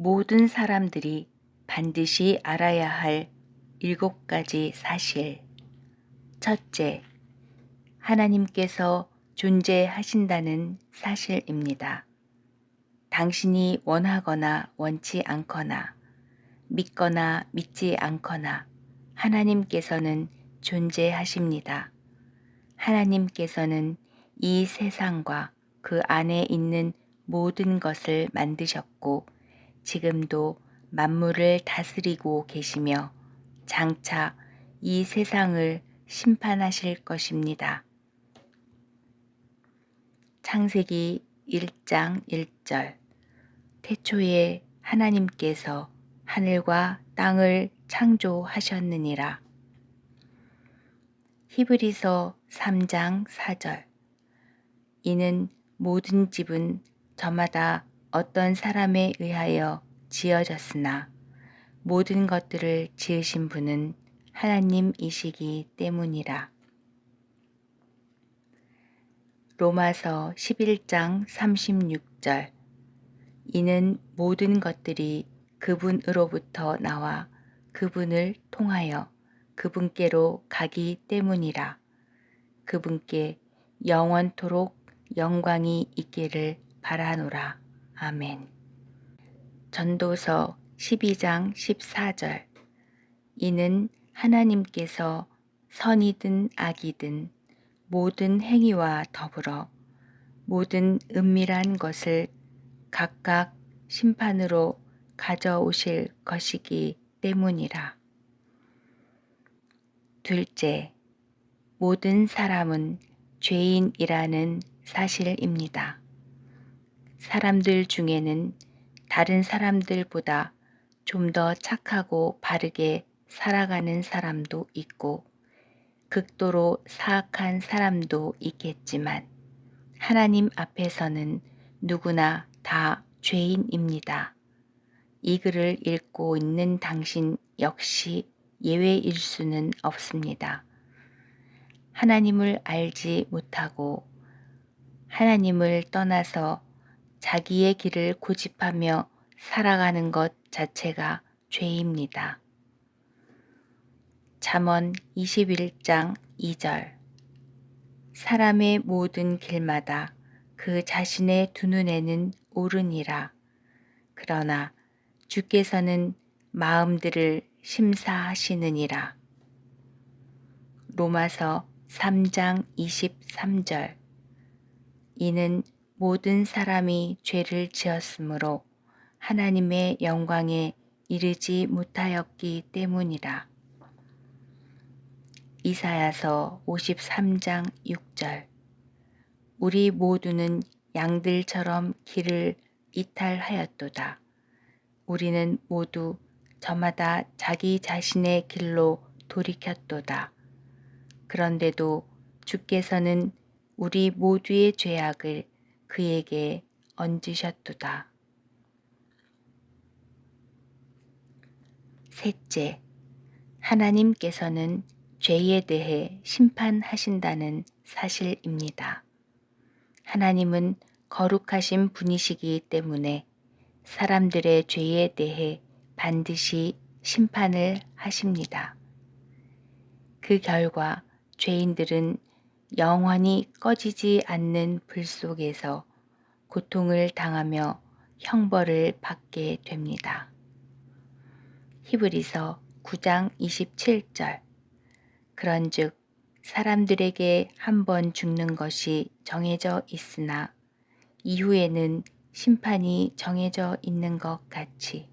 모든 사람들이 반드시 알아야 할 7가지 사실. 첫째, 하나님께서 존재하신다는 사실입니다. 당신이 원하거나 원치 않거나 믿거나 믿지 않거나 하나님께서는 존재하십니다. 하나님께서는 이 세상과 그 안에 있는 모든 것을 만드셨고 지금도 만물을 다스리고 계시며 장차 이 세상을 심판하실 것입니다. 창세기 1장 1절. 태초에 하나님께서 하늘과 땅을 창조하셨느니라. 히브리서 3장 4절. 이는 모든 집은 저마다 어떤 사람에 의하여 지어졌으나 모든 것들을 지으신 분은 하나님이시기 때문이라. 로마서 11장 36절. 이는 모든 것들이 그분으로부터 나와 그분을 통하여 그분께로 가기 때문이라. 그분께 영원토록 영광이 있기를 바라노라. 아멘. 전도서 12장 14절. 이는 하나님께서 선이든 악이든 모든 행위와 더불어 모든 은밀한 것을 각각 심판으로 가져오실 것이기 때문이라. 둘째, 모든 사람은 죄인이라는 사실입니다. 사람들 중에는 다른 사람들보다 좀 더 착하고 바르게 살아가는 사람도 있고 극도로 사악한 사람도 있겠지만 하나님 앞에서는 누구나 다 죄인입니다. 이 글을 읽고 있는 당신 역시 예외일 수는 없습니다. 하나님을 알지 못하고 하나님을 떠나서 자기의 길을 고집하며 살아가는 것 자체가 죄입니다. 잠언 21장 2절. 사람의 모든 길마다 그 자신의 두 눈에는 옳으니라. 그러나 주께서는 마음들을 심사하시느니라. 로마서 3장 23절. 이는 모든 사람이 죄를 지었으므로 하나님의 영광에 이르지 못하였기 때문이라. 이사야서 53장 6절. 우리 모두는 양들처럼 길을 이탈하였도다. 우리는 모두 저마다 자기 자신의 길로 돌이켰도다. 그런데도 주께서는 우리 모두의 죄악을 그에게 얹으셨도다. 셋째, 하나님께서는 죄에 대해 심판하신다는 사실입니다. 하나님은 거룩하신 분이시기 때문에 사람들의 죄에 대해 반드시 심판을 하십니다. 그 결과 죄인들은 영원히 꺼지지 않는 불 속에서 고통을 당하며 형벌을 받게 됩니다. 히브리서 9장 27절. 그런즉 사람들에게 한 번 죽는 것이 정해져 있으나 이후에는 심판이 정해져 있는 것 같이.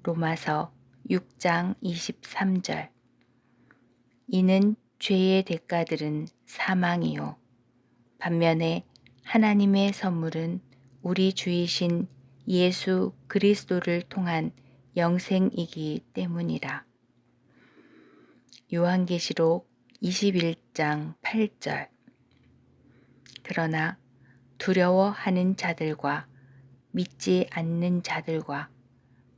로마서 6장 23절. 이는 죄의 대가들은 사망이요 반면에 하나님의 선물은 우리 주이신 예수 그리스도를 통한 영생이기 때문이라. 요한계시록 21장 8절. 그러나 두려워하는 자들과 믿지 않는 자들과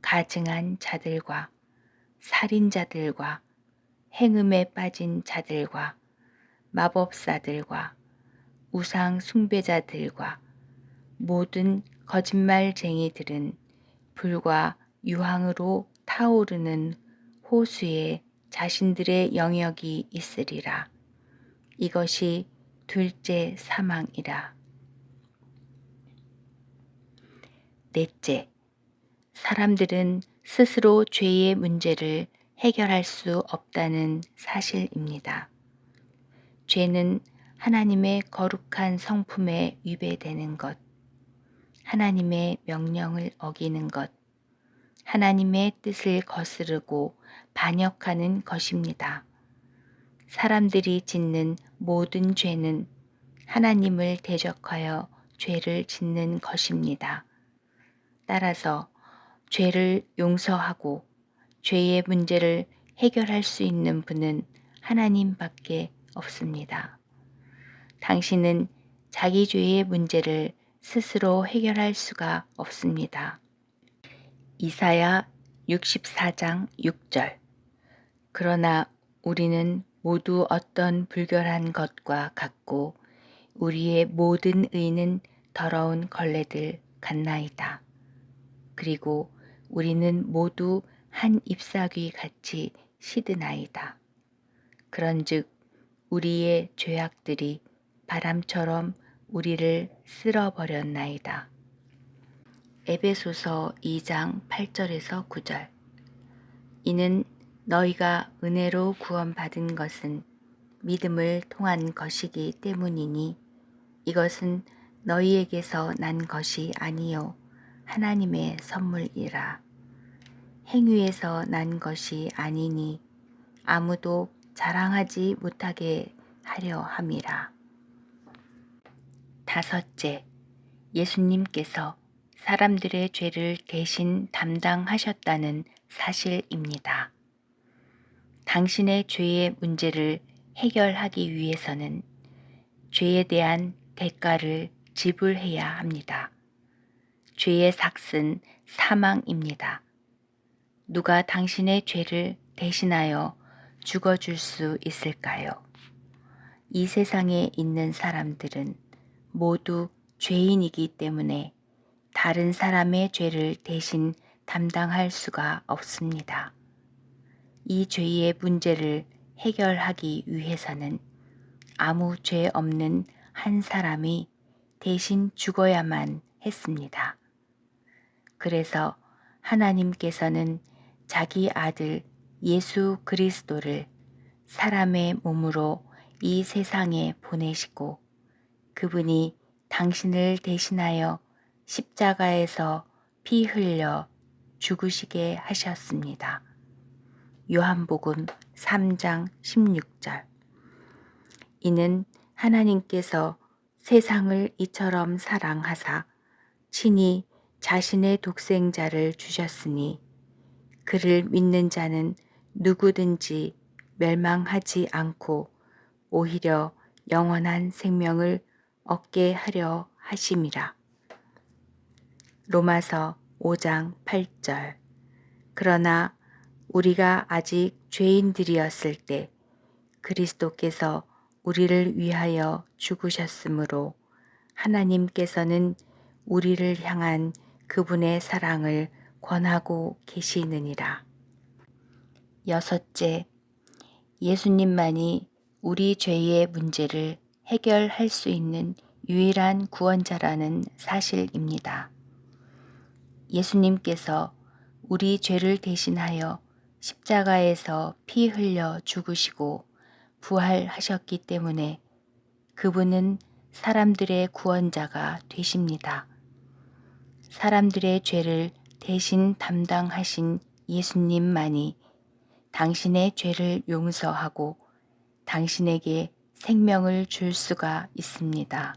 가증한 자들과 살인자들과 행음에 빠진 자들과 마법사들과 우상 숭배자들과 모든 거짓말쟁이들은 불과 유황으로 타오르는 호수에 자신들의 영역이 있으리라. 이것이 둘째 사망이라. 넷째, 사람들은 스스로 죄의 문제를 해결할 수 없다는 사실입니다. 죄는 하나님의 거룩한 성품에 위배되는 것, 하나님의 명령을 어기는 것, 하나님의 뜻을 거스르고 반역하는 것입니다. 사람들이 짓는 모든 죄는 하나님을 대적하여 죄를 짓는 것입니다. 따라서 죄를 용서하고 죄의 문제를 해결할 수 있는 분은 하나님밖에 없습니다. 당신은 자기 죄의 문제를 스스로 해결할 수가 없습니다. 이사야 64장 6절. 그러나 우리는 모두 어떤 불결한 것과 같고 우리의 모든 의는 더러운 걸레들 같나이다. 그리고 우리는 모두 한 잎사귀 같이 시드나이다. 그런즉 우리의 죄악들이 바람처럼 우리를 쓸어버렸나이다. 에베소서 2장 8절에서 9절. 이는 너희가 은혜로 구원받은 것은 믿음을 통한 것이기 때문이니 이것은 너희에게서 난 것이 아니요 하나님의 선물이라. 행위에서 난 것이 아니니 아무도 자랑하지 못하게 하려 함이라. 다섯째, 예수님께서 사람들의 죄를 대신 담당하셨다는 사실입니다. 당신의 죄의 문제를 해결하기 위해서는 죄에 대한 대가를 지불해야 합니다. 죄의 삭은 사망입니다. 누가 당신의 죄를 대신하여 죽어줄 수 있을까요? 이 세상에 있는 사람들은 모두 죄인이기 때문에 다른 사람의 죄를 대신 담당할 수가 없습니다. 이 죄의 문제를 해결하기 위해서는 아무 죄 없는 한 사람이 대신 죽어야만 했습니다. 그래서 하나님께서는 자기 아들 예수 그리스도를 사람의 몸으로 이 세상에 보내시고 그분이 당신을 대신하여 십자가에서 피 흘려 죽으시게 하셨습니다. 요한복음 3장 16절. 이는 하나님께서 세상을 이처럼 사랑하사 친히 자신의 독생자를 주셨으니 그를 믿는 자는 누구든지 멸망하지 않고 오히려 영원한 생명을 얻게 하려 하심이라. 로마서 5장 8절. 그러나 우리가 아직 죄인들이었을 때 그리스도께서 우리를 위하여 죽으셨으므로 하나님께서는 우리를 향한 그분의 사랑을 권하고 계시느니라. 여섯째, 예수님만이 우리 죄의 문제를 해결할 수 있는 유일한 구원자라는 사실입니다. 예수님께서 우리 죄를 대신하여 십자가에서 피 흘려 죽으시고 부활하셨기 때문에 그분은 사람들의 구원자가 되십니다. 사람들의 죄를 대신 담당하신 예수님만이 당신의 죄를 용서하고 당신에게 생명을 줄 수가 있습니다.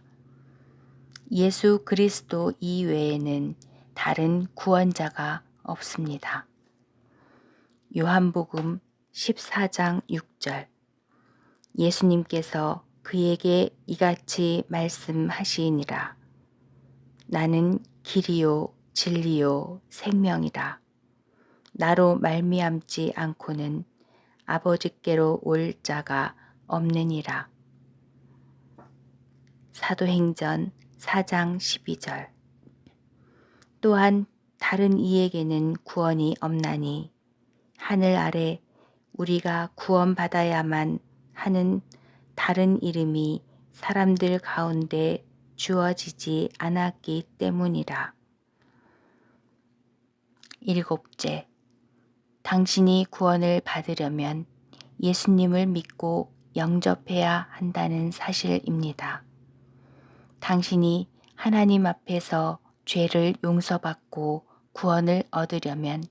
예수 그리스도 이외에는 다른 구원자가 없습니다. 요한복음 14장 6절. 예수님께서 그에게 이같이 말씀하시니라. 나는 길이요 진리요 생명이라. 나로 말미암지 않고는 아버지께로 올 자가 없느니라. 사도행전 4장 12절. 또한 다른 이에게는 구원이 없나니 하늘 아래 우리가 구원받아야만 하는 다른 이름이 사람들 가운데 주어지지 않았기 때문이라. 일곱째, 당신이 구원을 받으려면 예수님을 믿고 영접해야 한다는 사실입니다. 당신이 하나님 앞에서 죄를 용서받고 구원을 얻으려면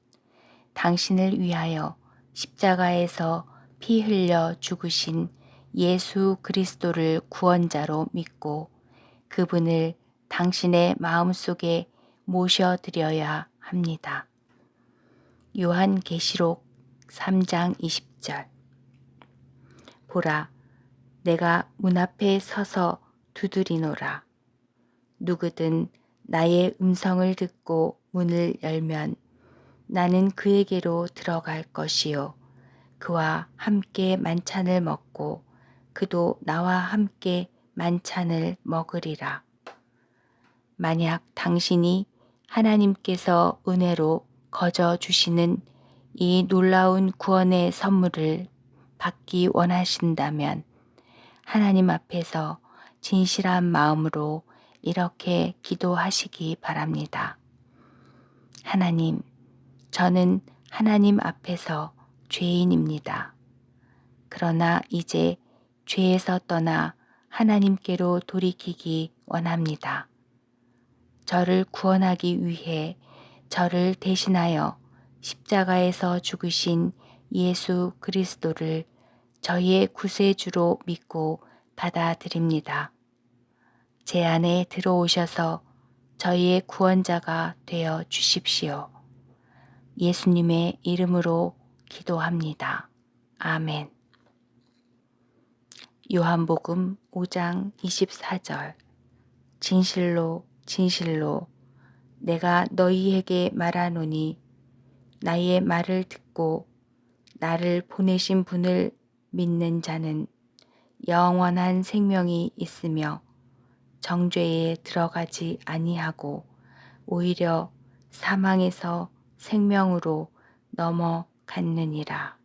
당신을 위하여 십자가에서 피 흘려 죽으신 예수 그리스도를 구원자로 믿고 그분을 당신의 마음속에 모셔드려야 합니다. 요한계시록 3장 20절. 보라, 내가 문 앞에 서서 두드리노라. 누구든 나의 음성을 듣고 문을 열면 나는 그에게로 들어갈 것이요 그와 함께 만찬을 먹고 그도 나와 함께 만찬을 먹으리라. 만약 당신이 하나님께서 은혜로 거저 주시는 이 놀라운 구원의 선물을 받기 원하신다면 하나님 앞에서 진실한 마음으로 이렇게 기도하시기 바랍니다. 하나님, 저는 하나님 앞에서 죄인입니다. 그러나 이제 죄에서 떠나 하나님께로 돌이키기 원합니다. 저를 구원하기 위해 저를 대신하여 십자가에서 죽으신 예수 그리스도를 저희의 구세주로 믿고 받아들입니다. 제 안에 들어오셔서 저희의 구원자가 되어 주십시오. 예수님의 이름으로 기도합니다. 아멘. 요한복음 5장 24절. 진실로 진실로 내가 너희에게 말하노니 나의 말을 듣고 나를 보내신 분을 믿는 자는 영원한 생명이 있으며 정죄에 들어가지 아니하고 오히려 사망에서 생명으로 넘어갔느니라.